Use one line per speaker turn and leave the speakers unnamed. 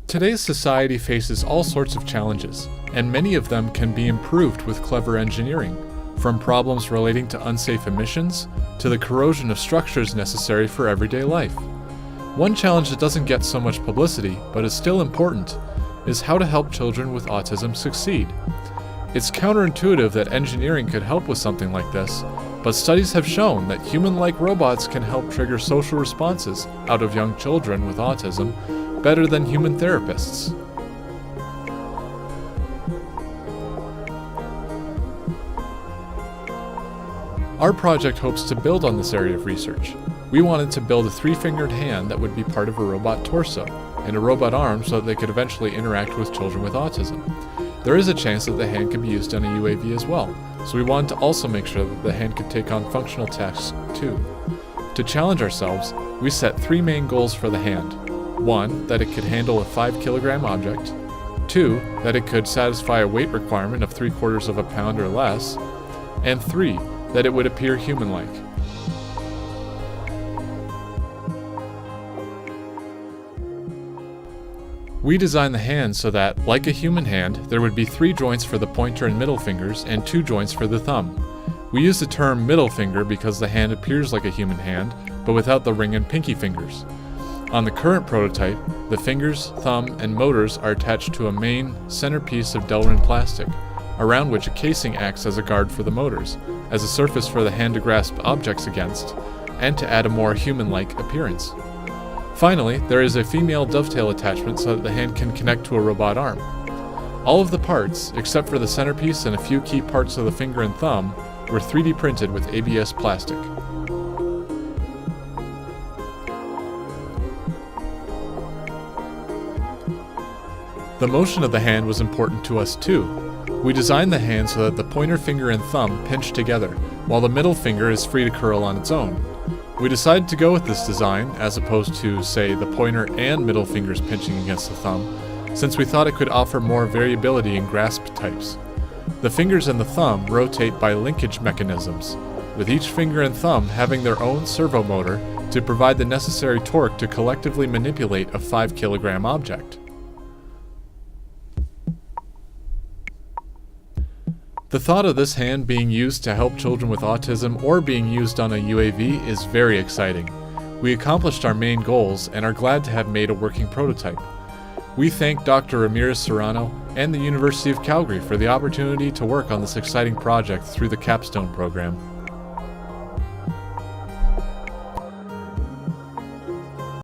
Today's society faces all sorts of challenges, and many of them can be improved with clever engineering, from problems relating to unsafe emissions to the corrosion of structures necessary for everyday life. One challenge that doesn't get so much publicity, but is still important, is how to help children with autism succeed. It's counterintuitive that engineering could help with something like this, but studies have shown that human-like robots can help trigger social responses out of young children with autism better than human therapists. Our project hopes to build on this area of research. We wanted to build a 3-fingered hand that would be part of a robot torso, and a robot arm so that they could eventually interact with children with autism. There is a chance that the hand could be used on a UAV as well, so we wanted to also make sure that the hand could take on functional tasks too. To challenge ourselves, we set 3 main goals for the hand. 1, that it could handle a 5-kilogram object. 2, that it could satisfy a weight requirement of 3/4 of a pound or less. And 3, that it would appear human-like. We designed the hand so that, like a human hand, there would be 3 joints for the pointer and middle fingers and 2 joints for the thumb. We use the term middle finger because the hand appears like a human hand, but without the ring and pinky fingers. On the current prototype, the fingers, thumb, and motors are attached to a main centerpiece of Delrin plastic, around which a casing acts as a guard for the motors, as a surface for the hand to grasp objects against, and to add a more human-like appearance. Finally, there is a female dovetail attachment so that the hand can connect to a robot arm. All of the parts, except for the centerpiece and a few key parts of the finger and thumb, were 3D printed with ABS plastic. The motion of the hand was important to us too. We designed the hand so that the pointer finger and thumb pinch together, while the middle finger is free to curl on its own. We decided to go with this design, as opposed to, say, the pointer and middle fingers pinching against the thumb, since we thought it could offer more variability in grasp types. The fingers and the thumb rotate by linkage mechanisms, with each finger and thumb having their own servo motor to provide the necessary torque to collectively manipulate a 5-kilogram object. The thought of this hand being used to help children with autism or being used on a UAV is very exciting. We accomplished our main goals and are glad to have made a working prototype. We thank Dr. Ramirez Serrano and the University of Calgary for the opportunity to work on this exciting project through the Capstone program.